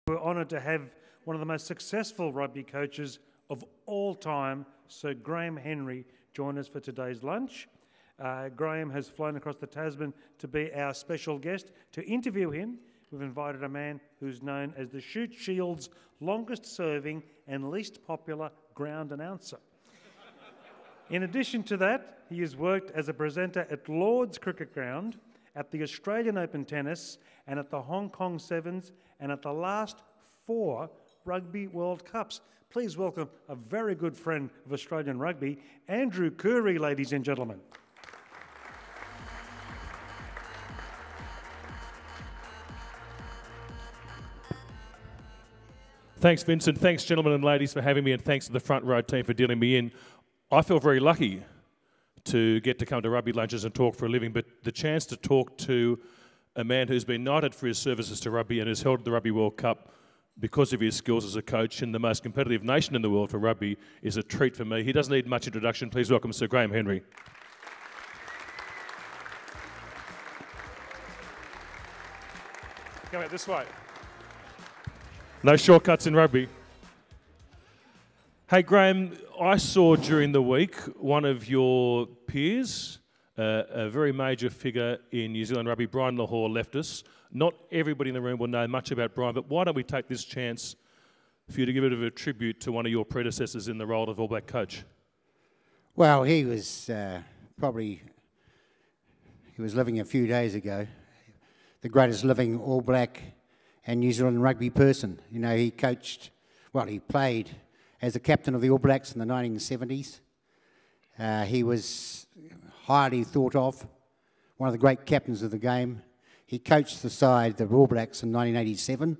We're honoured to have one of the most successful rugby coaches of all time, Sir Graham Henry, join us for today's lunch. Graham has flown across the Tasman to be our special guest. To interview him, we've invited a man who's known as the Shute Shield's longest-serving and least popular ground announcer. In addition to that, he has worked as a presenter at Lord's Cricket Ground, at the Australian Open Tennis, and at the Hong Kong Sevens, and at the last 4 Rugby World Cups. Please welcome a very good friend of Australian rugby, Andrew Curry, ladies and gentlemen. Thanks, Vincent. Thanks, gentlemen and ladies, for having me, and thanks to the front row team for dealing me in. I feel very lucky to get to come to rugby lunches and talk for a living, but the chance to talk to a man who's been knighted for his services to rugby and has held the Rugby World Cup because of his skills as a coach in the most competitive nation in the world for rugby is a treat for me. He doesn't need much introduction. Please welcome Sir Graham Henry. Come out this way. No shortcuts in rugby. Hey, Graham, I saw during the week one of your peers, a very major figure in New Zealand rugby, Brian Lahore, left us. Not everybody in the room will know much about Brian, but why don't we take this chance for you to give a bit of a tribute to one of your predecessors in the role of All Black coach? Well, he was he was living a few days ago, the greatest living All Black and New Zealand rugby person. You know, he coached, well, he played as a captain of the All Blacks in the 1970s. He was highly thought of, one of the great captains of the game. He coached the side, the All Blacks, in 1987,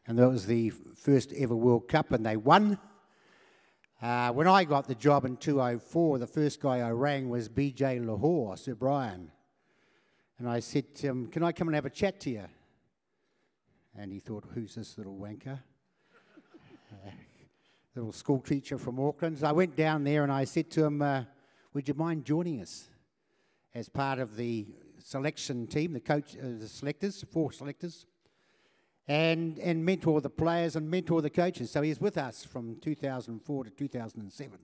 and that was the first ever World Cup, and they won. When I got the job in 2004, the first guy I rang was BJ Lahore, Sir Brian. And I said to him, "Can I come and have a chat to you?" And he thought, "Who's this little wanker?" Little school teacher from Auckland. So I went down there and I said to him, "Would you mind joining us as part of the selection team, the selectors, 4 selectors, and mentor the players and mentor the coaches?" So he's with us from 2004 to 2007.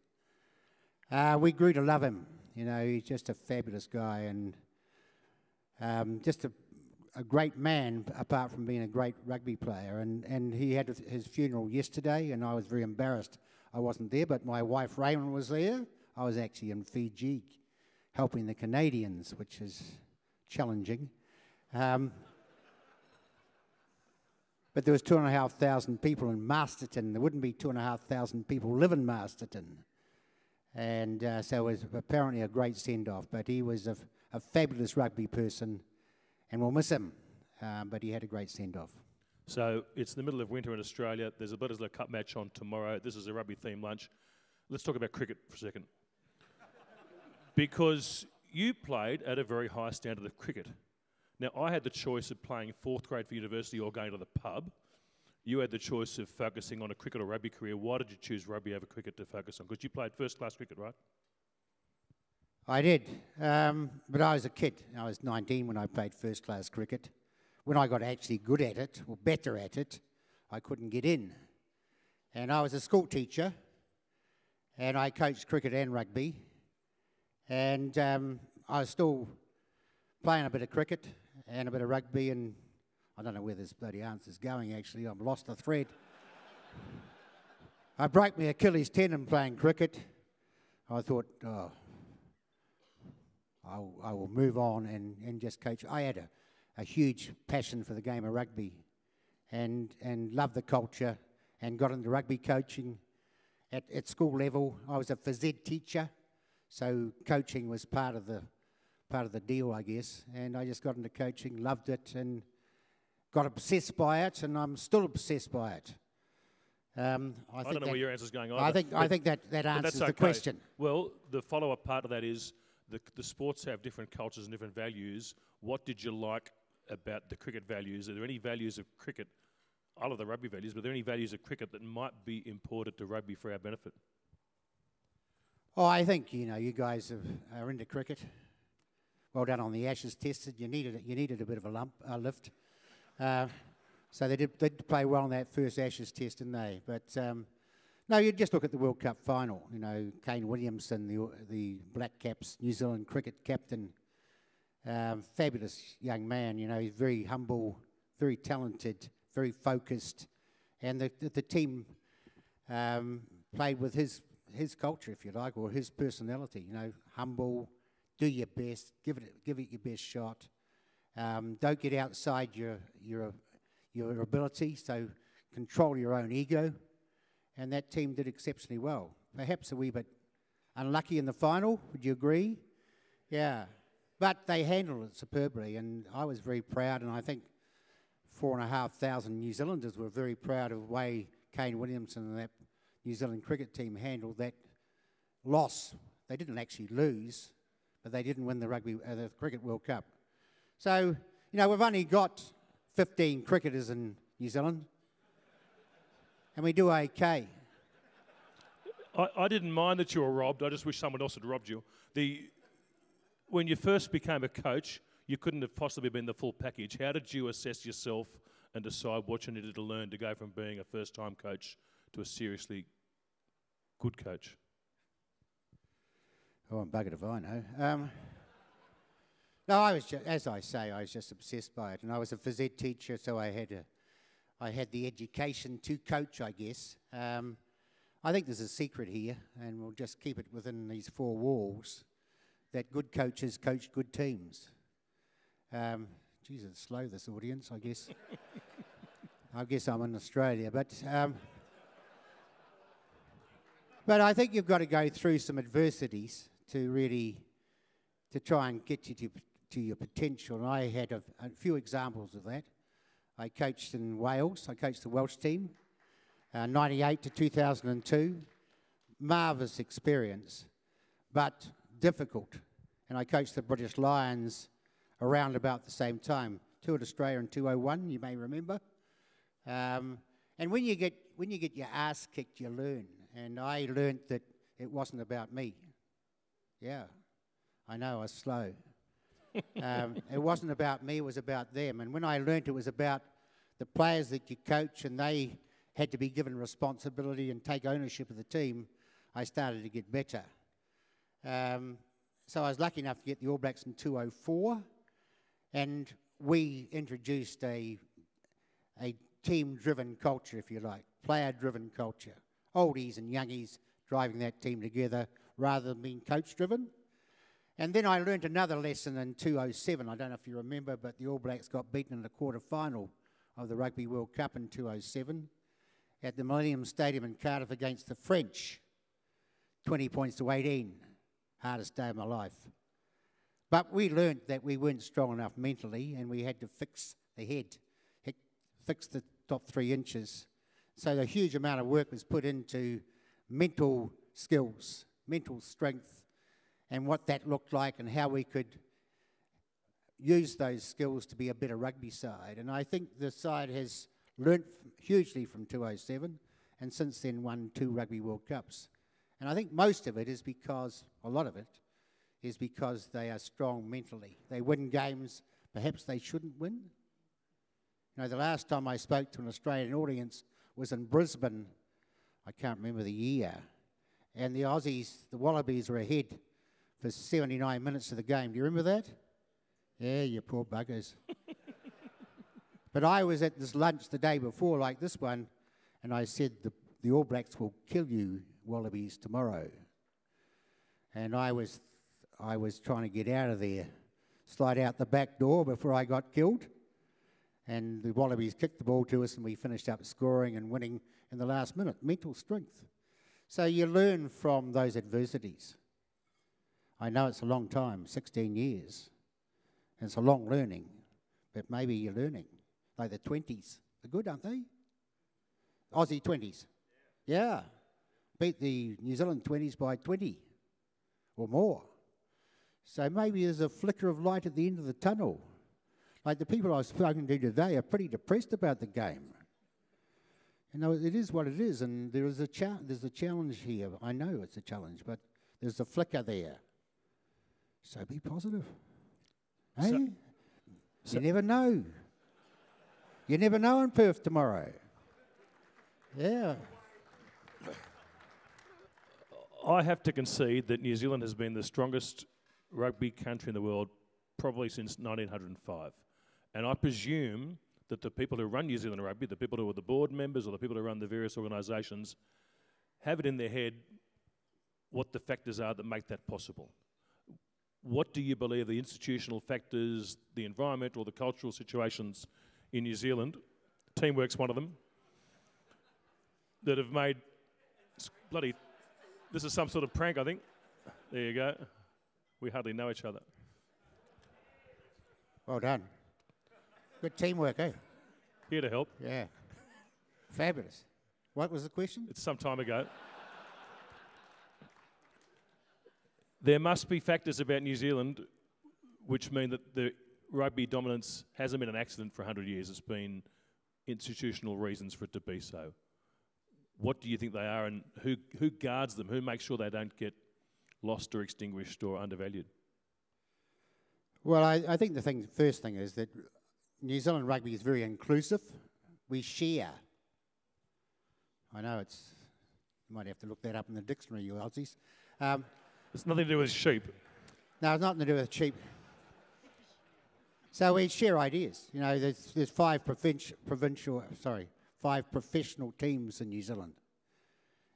We grew to love him. You know, he's just a fabulous guy and just a great man, apart from being a great rugby player. And he had his funeral yesterday, and I was very embarrassed I wasn't there, but my wife Raymond was there. I was actually in Fiji helping the Canadians, which is challenging. But there was 2,500 people in Masterton. There wouldn't be 2,500 people live in Masterton. And so it was apparently a great send-off. But he was a fabulous rugby person, and we'll miss him. But he had a great send-off. So it's the middle of winter in Australia. There's a Bledisloe Cup match on tomorrow. This is a rugby-themed lunch. Let's talk about cricket for a second. Because you played at a very high standard of cricket. Now, I had the choice of playing 4th grade for university or going to the pub. You had the choice of focusing on a cricket or rugby career. Why did you choose rugby over cricket to focus on? Because you played first-class cricket, right? I did, but I was a kid. I was 19 when I played first-class cricket. When I got actually good at it, or better at it, I couldn't get in. And I was a school teacher, and I coached cricket and rugby. And I was still playing a bit of cricket and a bit of rugby, and I don't know where this bloody answer's going, actually. I've lost the thread. I broke my Achilles tendon playing cricket. I thought, oh, I will move on and just coach. I had a huge passion for the game of rugby and loved the culture and got into rugby coaching at school level. I was a phys ed teacher, so coaching was part of the deal, I guess. And I just got into coaching, loved it, and got obsessed by it, and I'm still obsessed by it. I don't know where your answer's going either. I think that answers the question. Well, the follow-up part of that is the sports have different cultures and different values. What did you like about the cricket values? Are there any values of cricket? I love the rugby values, but are there any values of cricket that might be imported to rugby for our benefit? Oh, I think, you know, you guys are into cricket. Well done on the Ashes tested. You needed a bit of a lift. So they did play well in that first Ashes test, didn't they? But no, you just look at the World Cup final. You know, Kane Williamson, the Black Caps, New Zealand cricket captain, fabulous young man. You know, he's very humble, very talented, very focused, and the team played with his culture, if you like, or his personality. You know, humble, do your best, give it your best shot. Don't get outside your ability, so control your own ego. And that team did exceptionally well. Perhaps a wee bit unlucky in the final, would you agree? Yeah. But they handled it superbly, and I was very proud, and I think 4,500 New Zealanders were very proud of the way Kane Williamson and that New Zealand cricket team handled that loss. They didn't actually lose, but they didn't win the Cricket World Cup. So, you know, we've only got 15 cricketers in New Zealand, and we do okay. I didn't mind that you were robbed. I just wish someone else had robbed you. When you first became a coach, you couldn't have possibly been the full package. How did you assess yourself and decide what you needed to learn to go from being a first-time coach to a seriously good coach? Oh, I'm buggered if I know. No, I was as I say, I was just obsessed by it, and I was a phys ed teacher, so I had the education to coach, I guess. I think there's a secret here, and we'll just keep it within these four walls, that good coaches coach good teams. Jesus, it's slow, this audience, I guess. I guess I'm in Australia, but I think you've got to go through some adversities to try and get you to your potential. And I had a few examples of that. I coached in Wales. I coached the Welsh team, 98 to 2002. Marvellous experience, but difficult. And I coached the British Lions around about the same time. Toured Australia in 2001, you may remember. And when you get your ass kicked, you learn. And I learned that it wasn't about me. Yeah, I know, I was slow. It wasn't about me, it was about them. And when I learned it was about the players that you coach and they had to be given responsibility and take ownership of the team, I started to get better. So I was lucky enough to get the All Blacks in 2004, and we introduced a team-driven culture, if you like, player-driven culture. Oldies and youngies driving that team together rather than being coach-driven. And then I learned another lesson in 2007. I don't know if you remember, but the All Blacks got beaten in the quarter-final of the Rugby World Cup in 2007 at the Millennium Stadium in Cardiff against the French. 20 points to 18. Hardest day of my life. But we learned that we weren't strong enough mentally, and we had to fix the head, fix the top 3 inches. So a huge amount of work was put into mental skills, mental strength, and what that looked like and how we could use those skills to be a better rugby side. And I think the side has learnt hugely from 2007, and since then won 2 Rugby World Cups. And I think most of it is because, a lot of it, is because they are strong mentally. They win games perhaps they shouldn't win. You know, the last time I spoke to an Australian audience was in Brisbane. I can't remember the year. And the Aussies, the Wallabies, were ahead for 79 minutes of the game. Do you remember that? Yeah, you poor buggers. But I was at this lunch the day before, like this one, and I said, the All Blacks will kill you, Wallabies, tomorrow. And I was trying to get out of there, slide out the back door before I got killed. And the Wallabies kicked the ball to us, and we finished up scoring and winning in the last minute. Mental strength. So you learn from those adversities. I know it's a long time, 16 years. And it's a long learning, but maybe you're learning. Like the 20s. They're good, aren't they? Aussie 20s. Yeah. Beat the New Zealand 20s by 20 or more. So maybe there's a flicker of light at the end of the tunnel. Like the people I've spoken to today are pretty depressed about the game. You know, it is what it is, and there's a challenge here. I know it's a challenge, but there's a flicker there. So be positive. Hey? You never know. You never know in Perth tomorrow. Yeah. I have to concede that New Zealand has been the strongest rugby country in the world probably since 1905. And I presume that the people who run New Zealand Rugby, the people who are the board members or the people who run the various organisations, have it in their head what the factors are that make that possible. What do you believe the institutional factors, the environmental, the cultural situations in New Zealand, teamwork's one of them, that have made bloody... This is some sort of prank, I think. There you go. We hardly know each other. Well done. Good teamwork, eh? Here to help. Yeah. Fabulous. What was the question? It's some time ago. There must be factors about New Zealand which mean that the rugby dominance hasn't been an accident for 100 years. It's been institutional reasons for it to be so. What do you think they are, and who guards them? Who makes sure they don't get lost or extinguished or undervalued? Well, I think the first thing is that New Zealand rugby is very inclusive. We share. I know you might have to look that up in the dictionary, you Aussies. It's nothing to do with sheep. No, it's nothing to do with sheep. So we share ideas. You know, there's five professional teams in New Zealand.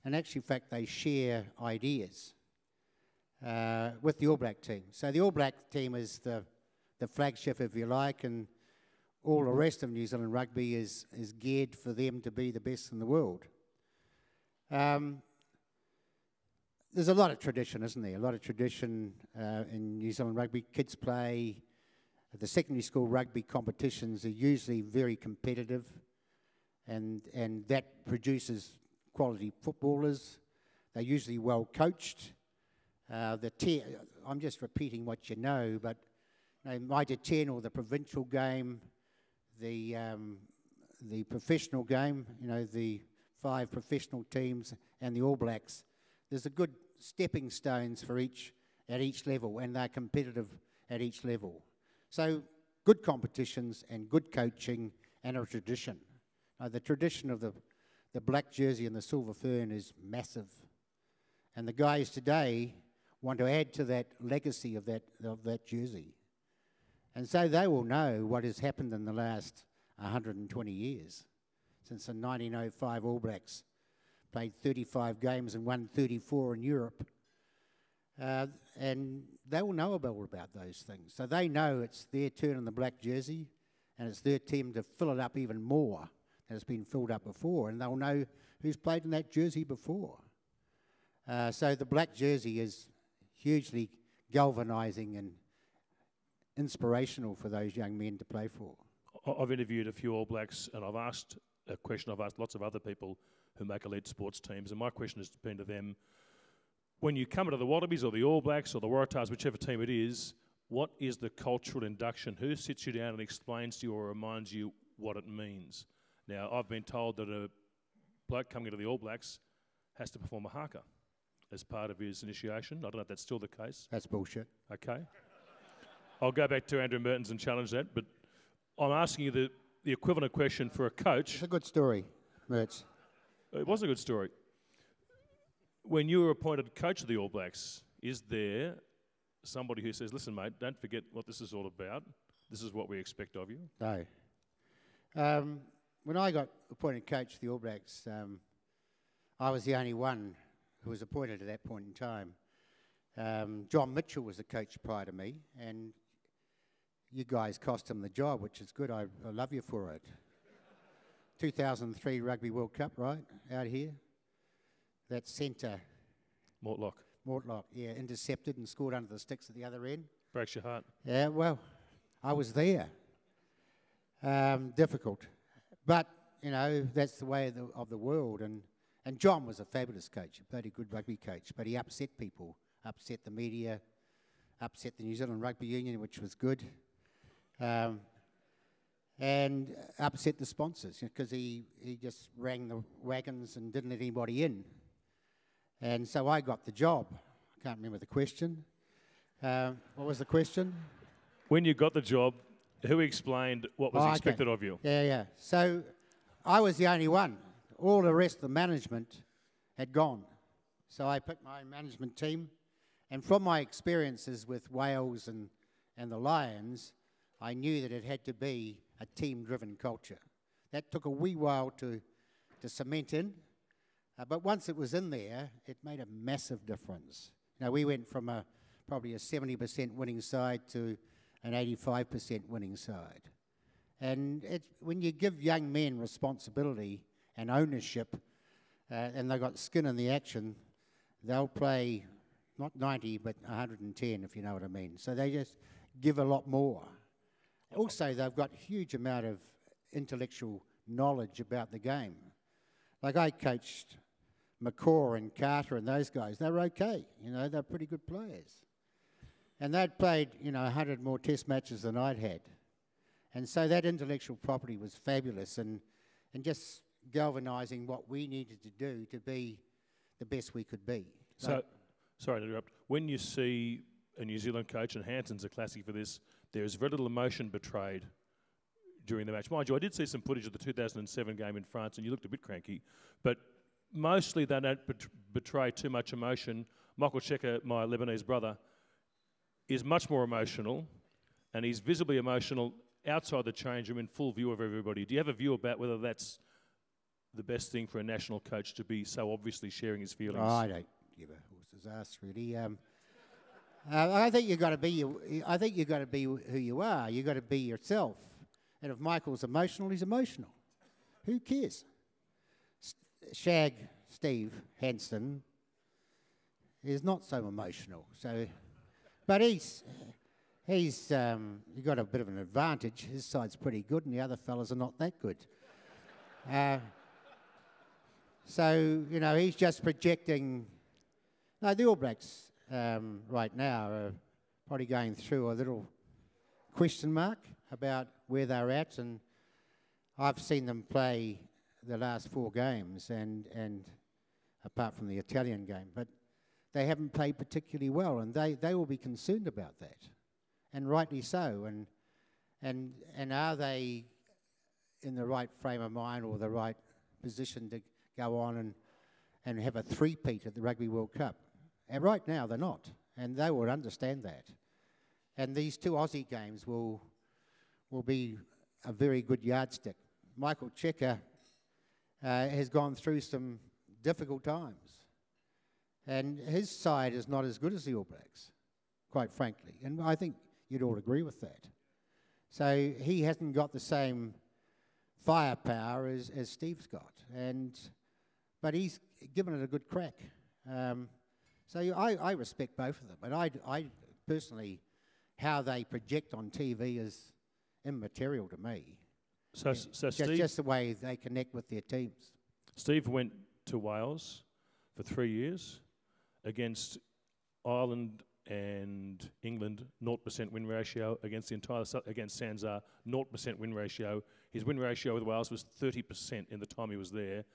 And actually, in fact, they share ideas with the All Black team. So the All Black team is the flagship, if you like, and all the rest of New Zealand rugby is geared for them to be the best in the world. There's a lot of tradition, isn't there? A lot of tradition in New Zealand rugby. Kids play. The secondary school rugby competitions are usually very competitive, and that produces quality footballers. They're usually well coached. I'm just repeating what you know, but Mitre 10 or the provincial game, the professional game, the 5 professional teams and the All Blacks. There's a good stepping stones for at each level, and they're competitive at each level. So good competitions and good coaching and a tradition. The tradition of the black jersey and the silver fern is massive, and the guys today want to add to that legacy of that jersey. And so they will know what has happened in the last 120 years, since the 1905 All Blacks played 35 games and won 34 in Europe. And they will know about those things. So they know it's their turn in the black jersey, and it's their team to fill it up even more than it's been filled up before, and they'll know who's played in that jersey before. So the black jersey is hugely galvanising and inspirational for those young men to play for. I've interviewed a few All Blacks, and I've asked a question I've asked lots of other people who make elite sports teams, and my question has been to them, when you come into the Wallabies or the All Blacks or the Waratahs, whichever team it is, what is the cultural induction? Who sits you down and explains to you or reminds you what it means? Now, I've been told that a bloke coming into the All Blacks has to perform a haka as part of his initiation. I don't know if that's still the case. That's bullshit. Okay. I'll go back to Andrew Mertens and challenge that, but I'm asking you the equivalent question for a coach. It's a good story, Mertz. It was a good story. When you were appointed coach of the All Blacks, is there somebody who says, listen, mate, don't forget what this is all about. This is what we expect of you? No. When I got appointed coach of the All Blacks, I was the only one who was appointed at that point in time. John Mitchell was the coach prior to me, and you guys cost him the job, which is good. I love you for it. 2003 Rugby World Cup, right, out here. That centre. Mortlock, yeah, intercepted and scored under the sticks at the other end. breaks your heart. Yeah, well, I was there. Difficult. But, that's the way of the world. And John was a fabulous coach, a bloody good rugby coach, but he upset people, upset the media, upset the New Zealand Rugby Union, which was good, and upset the sponsors, because he just rang the wagons and didn't let anybody in. And so I got the job. I can't remember the question. What was the question? When you got the job, who explained what was expected of you. Yeah. So I was the only one. All the rest of the management had gone. So I picked my own management team. And from my experiences with Wales and the Lions, I knew that it had to be a team-driven culture. That took a wee while to cement in. But once it was in there, it made a massive difference. Now, we went from probably a 70% winning side to an 85% winning side. And when you give young men responsibility and ownership, and they've got skin in the action, they'll play not 90, but 110, if you know what I mean. So they just give a lot more. Also, they've got a huge amount of intellectual knowledge about the game. Like I coached McCaw and Carter and those guys. They were okay. They're pretty good players. And they'd played, 100 more test matches than I'd had. And so that intellectual property was fabulous and just galvanising what we needed to do to be the best we could be. So, sorry to interrupt. When you see a New Zealand coach, and Hanson's a classic for this, there is very little emotion betrayed during the match. Mind you, I did see some footage of the 2007 game in France, and you looked a bit cranky, but mostly they don't betray too much emotion. Michael Checker, my Lebanese brother, is much more emotional, and he's visibly emotional outside the change room in full view of everybody. Do you have a view about whether that's the best thing for a national coach to be so obviously sharing his feelings? Oh, I don't give a horse's ass, really. I think you've got to be. I think you've got to be who you are. You've got to be yourself. And if Michael's emotional, he's emotional. Who cares? Steve Hanson is not so emotional. So, but he's got a bit of an advantage. His side's pretty good, and the other fellas are not that good. So he's just projecting. No, the All Blacks right now are probably going through a little question mark about where they're at, and I've seen them play the last 4 games, and apart from the Italian game, but they haven't played particularly well, and they will be concerned about that, and rightly so. And are they in the right frame of mind or the right position to go on and have a three-peat at the Rugby World Cup? And right now they're not, and they will understand that. And these 2 Aussie games will be a very good yardstick. Michael Checker has gone through some difficult times, and his side is not as good as the All Blacks, quite frankly, and I think you'd all agree with that. So he hasn't got the same firepower as Steve's got, but he's given it a good crack. So I respect both of them, but I personally, how they project on TV is immaterial to me. So Steve, just the way they connect with their teams. Steve went to Wales for 3 years against Ireland and England, 0% win ratio, against Sanzar, 0% win ratio. His win ratio with Wales was 30% in the time he was there,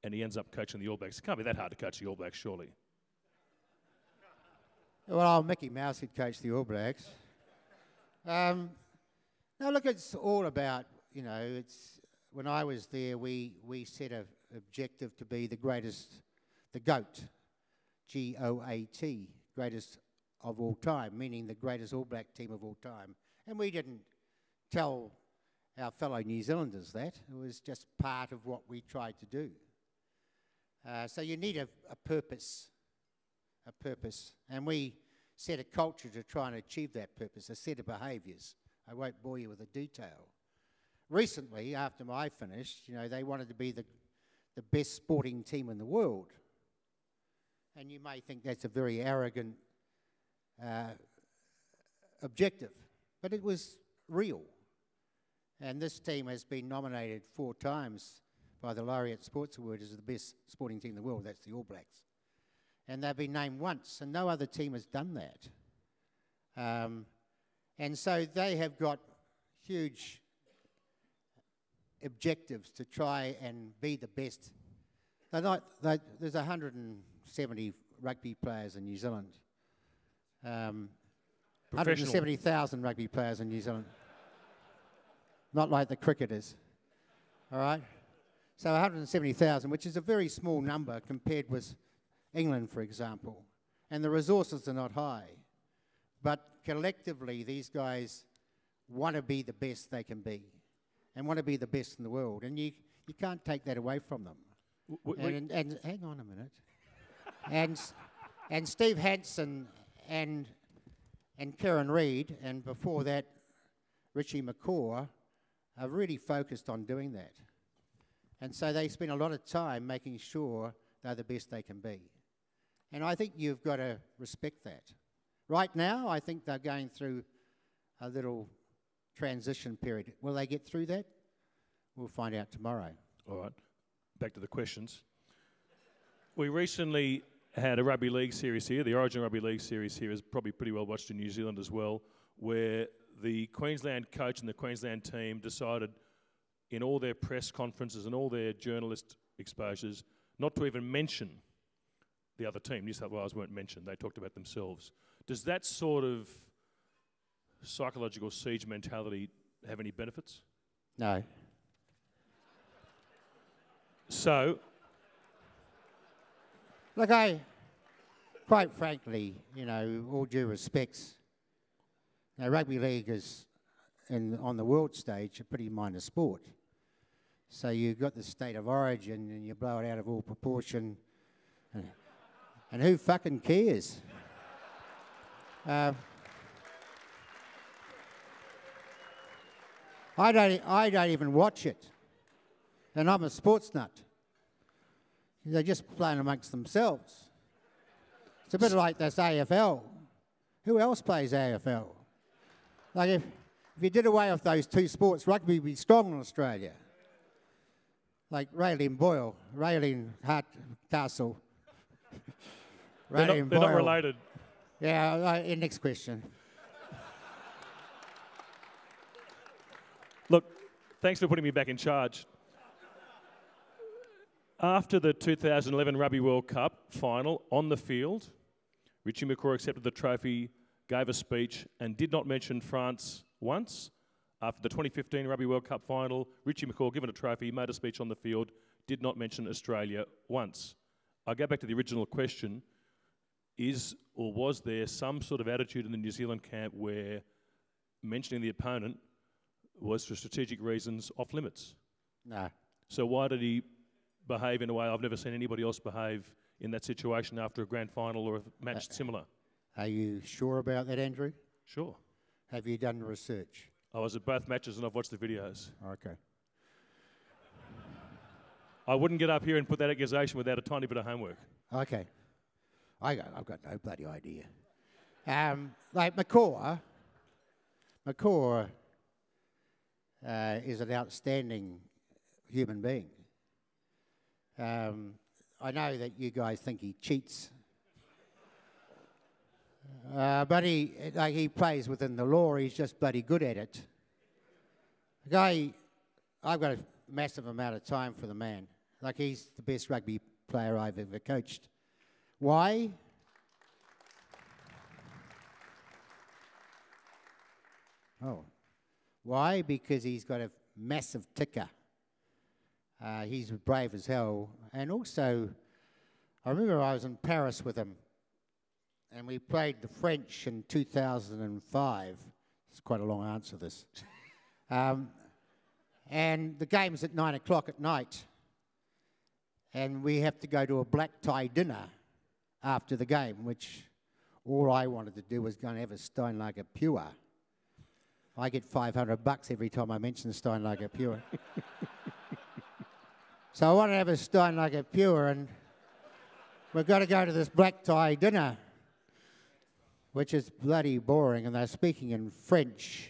and he ends up coaching the All Blacks. It can't be that hard to coach the All Blacks, surely. Well, Mickey Mouse could coach the All Blacks. Now, look, it's all about, it's when I was there, we set an objective to be the greatest, the GOAT, G-O-A-T, greatest of all time, meaning the greatest All Black team of all time. And we didn't tell our fellow New Zealanders that. It was just part of what we tried to do. So you need a purpose. And we set a culture to try and achieve that purpose, a set of behaviours. I won't bore you with the detail. Recently, after I finished, they wanted to be the best sporting team in the world. And you may think that's a very arrogant objective, but it was real. And this team has been nominated 4 times by the Laureate Sports Award as the best sporting team in the world. That's the All Blacks. And they've been named once, and no other team has done that. And so they have got huge objectives to try and be the best. There's 170 rugby players in New Zealand. 170,000 rugby players in New Zealand. not like the cricketers. All right? So 170,000, which is a very small number compared with England, for example. And the resources are not high. But collectively, these guys want to be the best they can be and want to be the best in the world. And you can't take that away from them. And hang on a minute. and Steve Hansen and Karen Reid, and before that, Richie McCaw, are really focused on doing that. And so they spend a lot of time making sure they're the best they can be. And I think you've got to respect that. Right now, I think they're going through a little transition period. Will they get through that? We'll find out tomorrow. All right, back to the questions. We recently had a rugby league series here. The Origin Rugby League series here is probably pretty well watched in New Zealand as well, where the Queensland coach and the Queensland team decided in all their press conferences and all their journalist exposures not to even mention the other team. New South Wales weren't mentioned. They talked about themselves. Does that sort of psychological siege mentality have any benefits? No. So, look, quite frankly, you know, all due respects, you know, rugby league is, on the world stage, a pretty minor sport. So you've got the state of origin and you blow it out of all proportion. And who fucking cares? I don't even watch it. And I'm a sports nut. They're just playing amongst themselves. It's a bit like this AFL. Who else plays AFL? Like if you did away with those two sports, rugby would be strong in Australia. Like Raylene Boyle, Raylene Hardcastle. They're not related. Yeah, next question. Look, thanks for putting me back in charge. After the 2011 Rugby World Cup final, on the field, Richie McCaw accepted the trophy, gave a speech, and did not mention France once. After the 2015 Rugby World Cup final, Richie McCaw, given a trophy, made a speech on the field, did not mention Australia once. I go back to the original question. Is or was there some sort of attitude in the New Zealand camp where mentioning the opponent was, for strategic reasons, off limits? No. So why did he behave in a way I've never seen anybody else behave in that situation after a grand final or a match similar? Are you sure about that, Andrew? Sure. Have you done the research? I was at both matches and I've watched the videos. Okay. I wouldn't get up here and put that accusation without a tiny bit of homework. Okay. I've got no bloody idea. Like McCaw is an outstanding human being. I know that you guys think he cheats, but he plays within the law. He's just bloody good at it. The guy, I've got a massive amount of time for the man. Like, he's the best rugby player I've ever coached. Why? Why? Because he's got a massive ticker. He's brave as hell. And also, I remember I was in Paris with him, and we played the French in 2005. It's quite a long answer, this. And the game's at 9 o'clock at night, and we have to go to a black tie dinner after the game, which all I wanted to do was go and have a Steinlager Pure. I get $500 every time I mention Steinlager Pure. So I want to have a Steinlager Pure, and we've got to go to this black tie dinner, which is bloody boring, and they're speaking in French.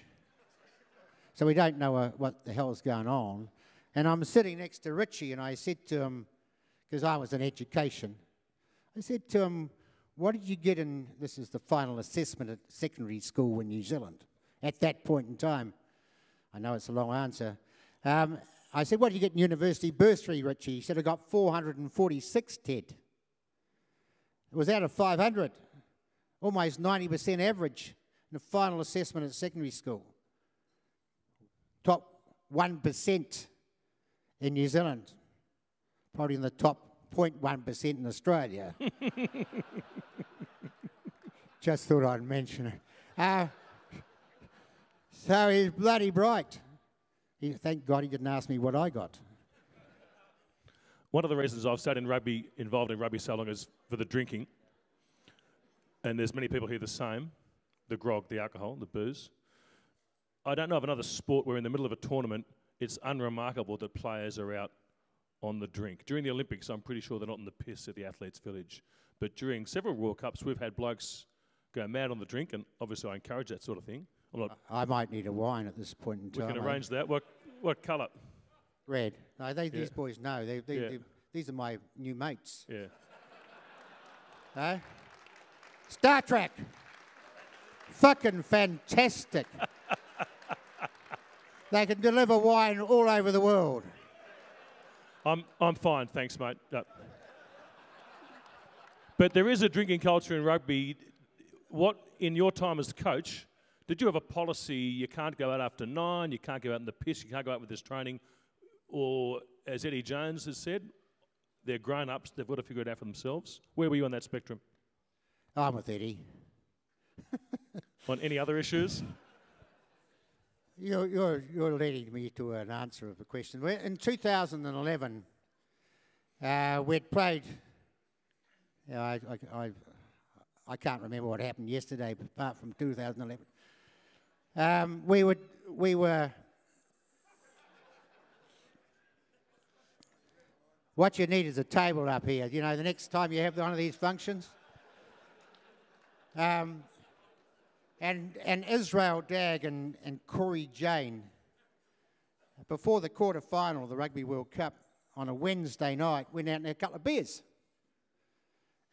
So we don't know what the hell's going on. And I'm sitting next to Richie, and I said to him, because I was in education, I said to him, what did you get in, this is the final assessment at secondary school in New Zealand, at that point in time? I know it's a long answer. I said, what did you get in university bursary, Richie? He said, I got 446, Ted. It was out of 500, almost 90% average in the final assessment at secondary school. Top 1% in New Zealand, probably in the top 0.1% in Australia. Just thought I'd mention it. So he's bloody bright. Thank God he didn't ask me what I got. One of the reasons I've stayed involved in rugby so long is for the drinking. And there's many people here the same. The grog, the alcohol, the booze. I don't know of another sport where in the middle of a tournament it's unremarkable that players are out on the drink. During the Olympics, I'm pretty sure they're not in the piss at the Athletes' Village. But during several World Cups, we've had blokes go mad on the drink, and obviously I encourage that sort of thing. I might need a wine at this point in time. We can arrange that. What colour? Red. No, these boys know. These are my new mates. Yeah. Star Trek. Fucking fantastic. They can deliver wine all over the world. I'm fine, thanks, mate. But there is a drinking culture in rugby. What, in your time as the coach, did you have a policy you can't go out after 9, you can't go out in the piss, you can't go out with this training? Or, as Eddie Jones has said, they're grown-ups, they've got to figure it out for themselves. Where were you on that spectrum? I'm with Eddie. On any other issues? You're leading me to an answer of the question. In 2011, we'd played. I can't remember what happened yesterday, apart from 2011. We were. What you need is a table up here. You know, the next time you have one of these functions. And Israel Dagg and Corey Jane, before the quarter-final of the Rugby World Cup on a Wednesday night, went out and had a couple of beers.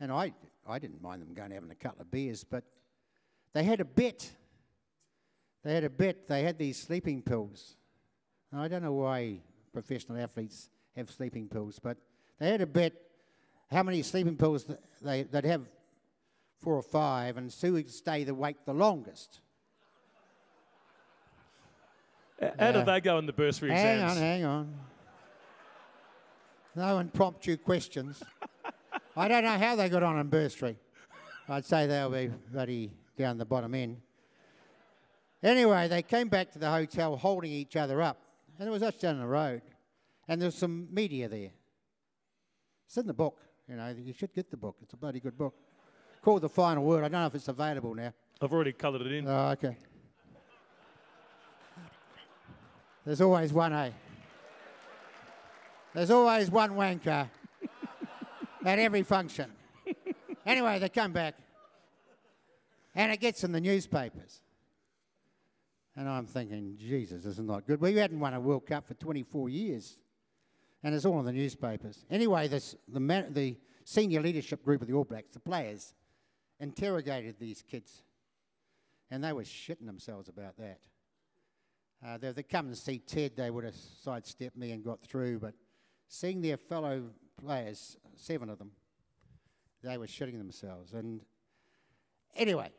And I didn't mind them going and having a couple of beers, but they had a bet. They had these sleeping pills. And I don't know why professional athletes have sleeping pills, but they had a bet how many sleeping pills they'd have. 4 or 5, and Sue would stay awake the longest. How did they go in the bursary exams? Hang on. No impromptu questions. I don't know how they got on in bursary. I'd say they'll be bloody down the bottom end. Anyway, they came back to the hotel holding each other up, and it was us down the road, and there was some media there. It's in the book, you know. You should get the book. It's a bloody good book. Called The Final Word. I don't know if it's available now. I've already coloured it in. Oh, okay. There's always one, eh? There's always one wanker at every function. Anyway, they come back, and it gets in the newspapers. And I'm thinking, Jesus, this is not good. We hadn't won a World Cup for 24 years, and it's all in the newspapers. Anyway, the senior leadership group of the All Blacks, the players, interrogated these kids, and they were shitting themselves about that. If they come and see Ted, they would have sidestepped me and got through, but seeing their fellow players, 7 of them, they were shitting themselves. And anyway,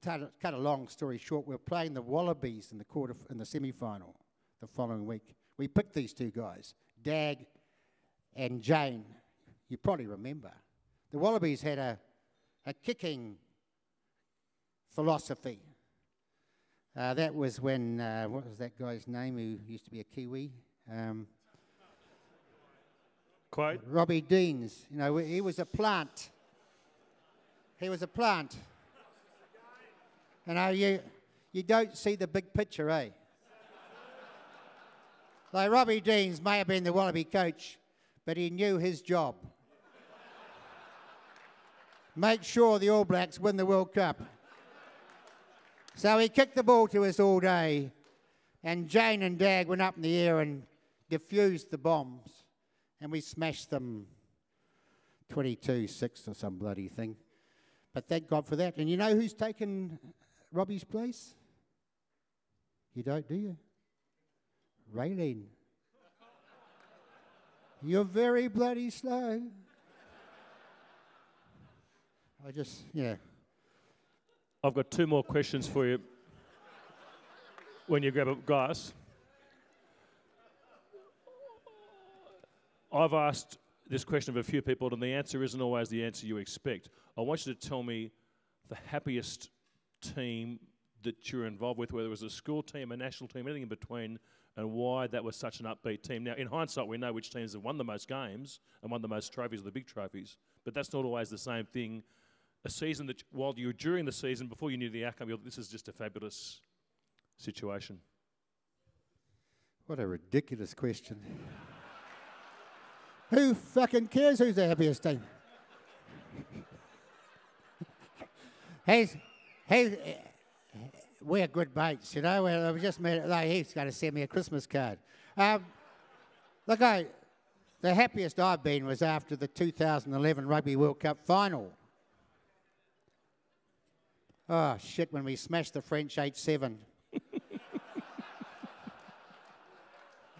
to cut a long story short, we were playing the Wallabies in the semi-final the following week. We picked these 2 guys, Dagg and Jane. You probably remember. The Wallabies had a kicking philosophy. That was when, what was that guy's name who used to be a Kiwi? Quite. Robbie Deans. You know, he was a plant. He was a plant. You know, you don't see the big picture, eh? Like Robbie Deans may have been the Wallaby coach, but he knew his job. Make sure the All Blacks win the World Cup. So he kicked the ball to us all day, and Jane and Dagg went up in the air and diffused the bombs, and we smashed them 22-6 or some bloody thing. But thank God for that. And you know who's taken Robbie's place? You don't, do you? Raylene. You're very bloody slow. I've got 2 more questions for you when you grab a glass. I've asked this question of a few people, and the answer isn't always the answer you expect. I want you to tell me the happiest team that you're involved with, whether it was a school team, a national team, anything in between, and why that was such an upbeat team. Now, in hindsight, we know which teams have won the most games and won the most trophies, the big trophies, but that's not always the same thing. A season that, while you were during the season, before you knew the outcome, this is just a fabulous situation. What a ridiculous question. Who fucking cares who's the happiest team? We're good mates, you know. We just met. Like, he's going to send me a Christmas card. Look, the happiest I've been was after the 2011 Rugby World Cup final. Oh shit! When we smashed the French 8-7.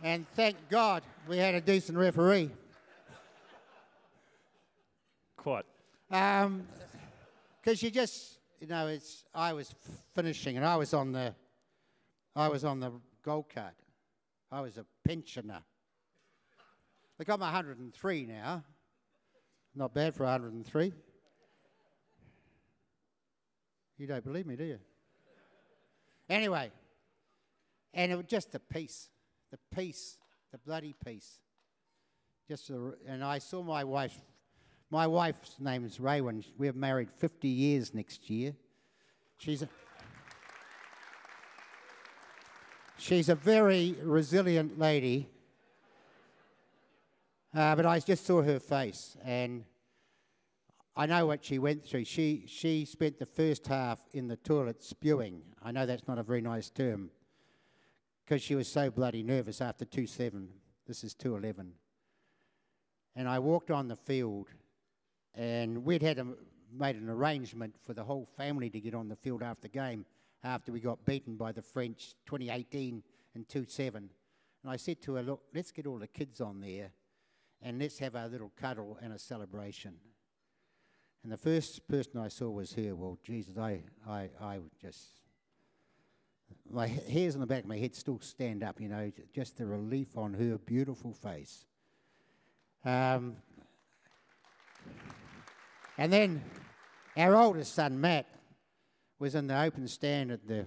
And thank God we had a decent referee. Quite. Because you just, you know, I was finishing and I was on the gold card. I was a pensioner. Look, I'm 103 now. Not bad for 103. You don't believe me, do you? Anyway, and it was just the peace, the bloody peace. And I saw my wife. My wife's name is Raywin. We're married 50 years next year. She's a very resilient lady. But I just saw her face, and I know what she went through. She spent the first half in the toilet spewing. I know that's not a very nice term, because she was so bloody nervous after 2-7. This is 2-11. And I walked on the field, and we'd made an arrangement for the whole family to get on the field after the game, after we got beaten by the French 2018 and 2-7. And I said to her, look, let's get all the kids on there, and let's have a little cuddle and a celebration. And the first person I saw was her. Well, Jesus, I would just... My hairs on the back of my head still stand up, you know, just the relief on her beautiful face. And then our oldest son, Matt, was in the open stand at the,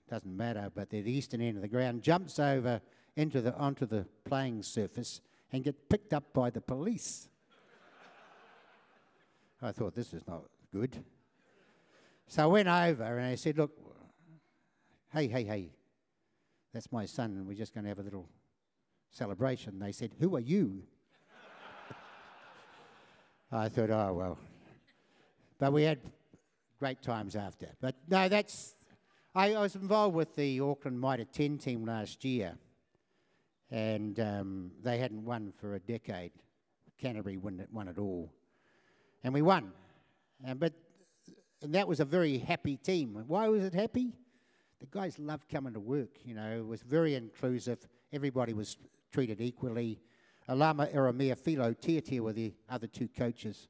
doesn't matter, but the eastern end of the ground, jumps over onto the playing surface and gets picked up by the police. I thought, this is not good. So I went over and I said, look, hey, that's my son, and we're just going to have a little celebration. They said, who are you? I thought, oh, well. But we had great times after. But no, I was involved with the Auckland Mitre 10 team last year, and they hadn't won for a decade. Canterbury won it all. And we won. And that was a very happy team. Why was it happy? The guys loved coming to work, you know. It was very inclusive. Everybody was treated equally. Alama Eramea Philo Tiatia were the other two coaches.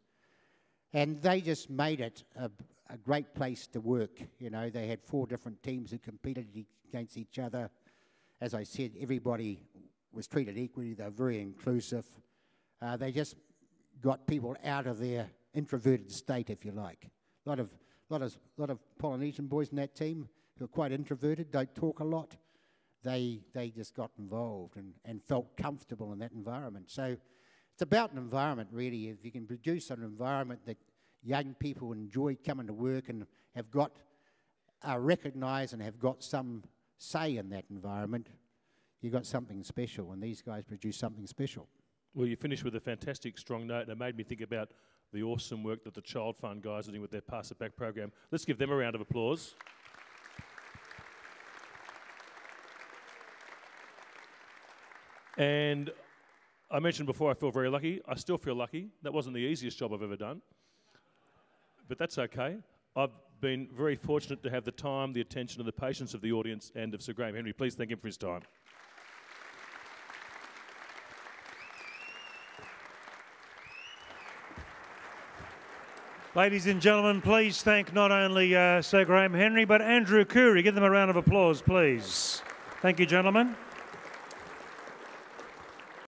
And they just made it a great place to work. You know, they had 4 different teams who competed against each other. As I said, everybody was treated equally. They were very inclusive. They just got people out of their introverted state, if you like. A lot of Polynesian boys in that team who are quite introverted, don't talk a lot. They just got involved and felt comfortable in that environment. So it's about an environment, really. If you can produce an environment that young people enjoy coming to work and have got recognised and have got some say in that environment, you've got something special, and these guys produce something special. Well, you finished with a fantastic, strong note, and it made me think about the awesome work that the Child Fund guys are doing with their Pass It Back program. Let's give them a round of applause. And I mentioned before I feel very lucky. I still feel lucky. That wasn't the easiest job I've ever done. But that's okay. I've been very fortunate to have the time, the attention and the patience of the audience and of Sir Graham Henry. Please thank him for his time. Ladies and gentlemen, please thank not only Sir Graham Henry, but Andrew Curry. Give them a round of applause, please. Thank you, gentlemen.